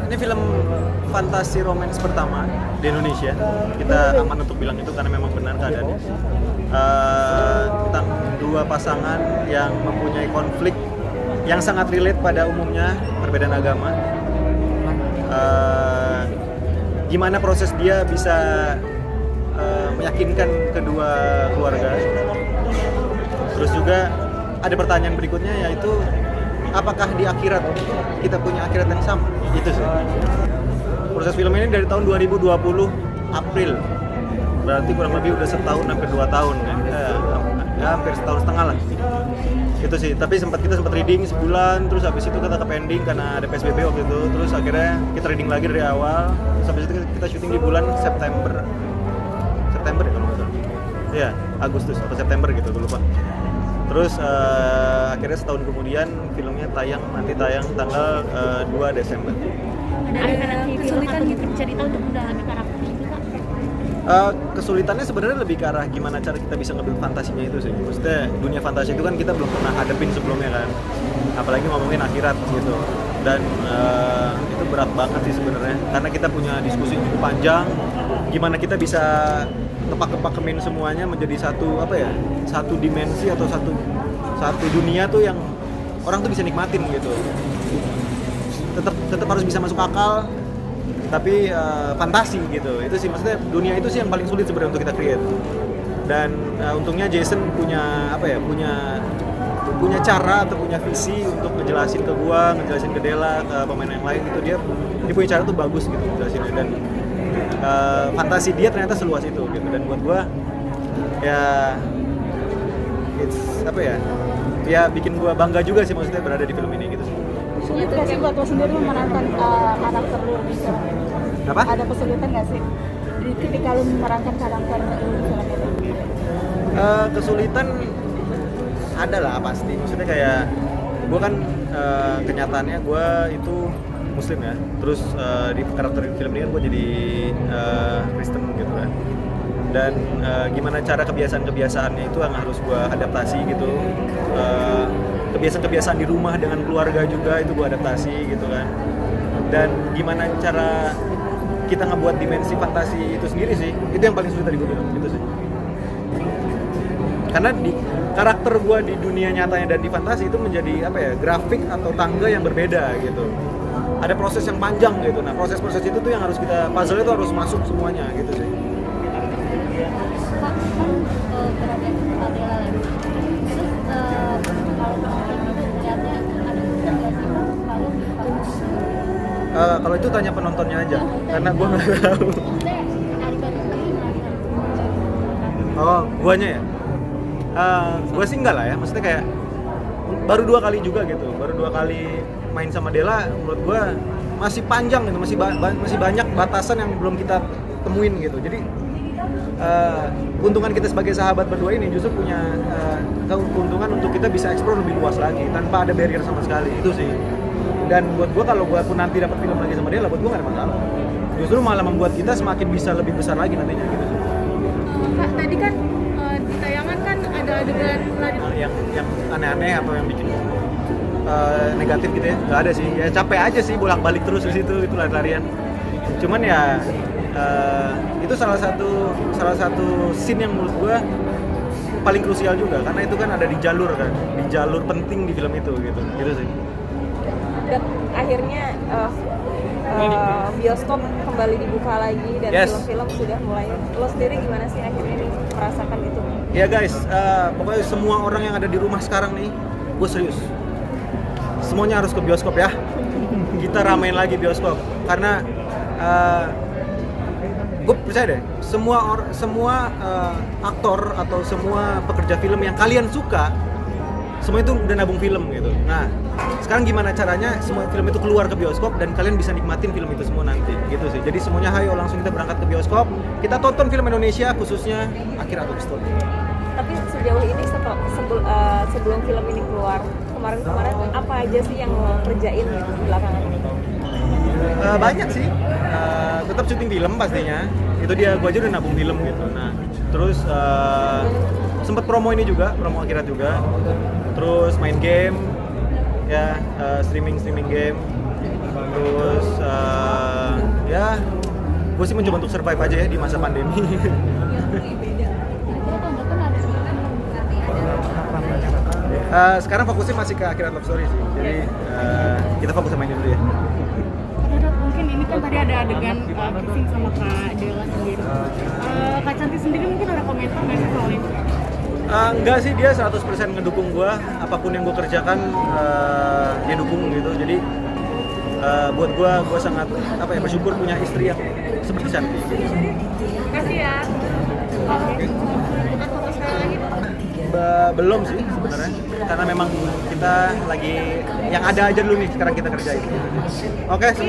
Ini film fantasi romance pertama di Indonesia. Kita aman untuk bilang itu karena memang benar keadaannya. Tentang dua pasangan yang mempunyai konflik yang sangat relate pada umumnya, perbedaan agama. Gimana proses dia bisa meyakinkan kedua keluarga. Terus juga ada pertanyaan berikutnya, yaitu apakah di akhirat kita punya akhirat yang sama? Itu sih. Proses film ini dari tahun 2020 April. Berarti kurang lebih udah setahun hampir 2 tahun kan. Ya, hampir setahun setengah lah. Itu sih. Tapi kita sempat reading sebulan, terus habis itu kita ke pending karena ada PSBB waktu itu. Terus akhirnya kita reading lagi dari awal. Terus habis itu kita syuting di bulan September ya kalau nggak salah. Iya, Agustus atau September gitu, gue lupa. Terus akhirnya setahun kemudian filmnya nanti tayang tanggal 2 Desember. Ada kesulitan gitu cerita untuk mendalami karakter itu, Kak? Kesulitannya sebenarnya lebih ke arah gimana cara kita bisa ngambil fantasinya itu sih. Maksudnya dunia fantasi itu kan kita belum pernah hadapin sebelumnya kan. Apalagi ngomongin akhirat gitu. Dan itu berat banget sih sebenarnya karena kita punya diskusi cukup panjang gimana kita bisa kepak-kepakemin semuanya menjadi satu dimensi atau satu dunia tuh yang orang tuh bisa nikmatin gitu. Tetap harus bisa masuk akal tapi fantasi gitu. Itu sih maksudnya dunia itu sih yang paling sulit sebenarnya untuk kita create. Dan untungnya Jason punya cara atau punya visi untuk ngejelasin ke gua, ngejelasin ke Della, ke pemain yang lain gitu. Dia punya cara tuh bagus gitu ngejelasinnya, dan fantasi dia ternyata seluas itu gitu. Dan buat gua ya ya bikin gua bangga juga sih maksudnya berada di film ini gitu sih. Sulit nggak sih buat lo sendiri memerankan karakter lo di film? Apa? Ada kesulitan nggak sih ketika lo memerankan karakter lo di film ini? Kesulitan ada lah pasti. Maksudnya kayak gue kan kenyataannya gue itu Muslim ya. Terus di karakter film ini kan gue jadi Kristen gitu kan. Dan gimana cara kebiasaan-kebiasaannya itu yang harus gue adaptasi gitu. Kebiasaan-kebiasaan di rumah dengan keluarga juga itu gue adaptasi gitu kan. Dan gimana cara kita ngebuat dimensi fantasi itu sendiri sih, itu yang paling sulit tadi gue bilang gitu sih. Karena di karakter gue di dunia nyatanya dan di fantasi itu menjadi grafik atau tangga yang berbeda gitu. Ada proses yang panjang gitu. Nah proses-proses itu tuh yang harus kita, puzzle itu harus masuk semuanya gitu sih. Kak, berada di Adela lagi. Terus kalau film itu melihatnya ada kesulitan nggak sih Kalau itu tanya penontonnya aja, karena gue nggak tahu. Oh, guanya ya? Gue sih enggak lah ya, maksudnya kayak baru 2 kali juga gitu, baru 2 kali main sama Della. Menurut gue masih panjang gitu, masih banyak batasan yang belum kita temuin gitu. Jadi keuntungan kita sebagai sahabat berdua ini justru punya keuntungan untuk kita bisa explore lebih luas lagi tanpa ada barrier sama sekali, itu sih. Dan buat gue kalau gue pun nanti dapat film lagi sama Della, buat gue gak ada masalah. Justru malah membuat kita semakin bisa lebih besar lagi nantinya gitu sih. Kak, tadi kan di tayangan kan ada adegan yang aneh-aneh atau yang bikin negatif gitu ya, nggak ada sih. Ya capek aja sih bolak-balik terus di situ, itu lari-larian. Cuman ya itu salah satu scene yang menurut gue paling krusial juga, karena itu kan ada di jalur penting di film itu gitu sih. dan akhirnya bioskop kembali dibuka lagi dan film-film sudah mulai. Lo sendiri gimana sih akhirnya merasakan itu? Ya guys, pokoknya semua orang yang ada di rumah sekarang nih, gue serius, semuanya harus ke bioskop ya. Kita ramein lagi bioskop karena gue percaya deh, semua aktor atau semua pekerja film yang kalian suka, semua itu udah nabung film gitu. Nah, sekarang gimana caranya semua film itu keluar ke bioskop dan kalian bisa nikmatin film itu semua nanti gitu sih. Jadi semuanya hayo langsung kita berangkat ke bioskop, kita tonton film Indonesia khususnya Akhirat Story. Tapi sejauh ini sebelum film ini keluar, kemarin kemarin apa aja sih yang lo kerjain gitu belakangan ini? Banyak sih, tetap syuting film pastinya. Itu dia, gua aja udah nabung film gitu. Nah, terus sempet promo ini juga, promo akhirat juga. Terus main game, ya streaming game. Terus ya, gue sih mencoba untuk survive aja ya di masa pandemi. Sekarang fokusnya masih ke akhirat love story sih. Jadi kita fokus sama ini dulu ya. Mungkin ini kan tadi ada adegan kissing sama Kak Della sendiri. Kak Cantik sendiri mungkin ada komentar nggak sih soal itu? Enggak sih, dia 100% ngedukung gue. Apapun yang gue kerjakan, dia dukung gitu. Jadi buat gue sangat bersyukur punya istri yang seperti Cantik. Kasih ya. Belum sih sebenarnya, karena memang kita lagi yang ada aja dulu nih sekarang kita kerjain. Oke, semua.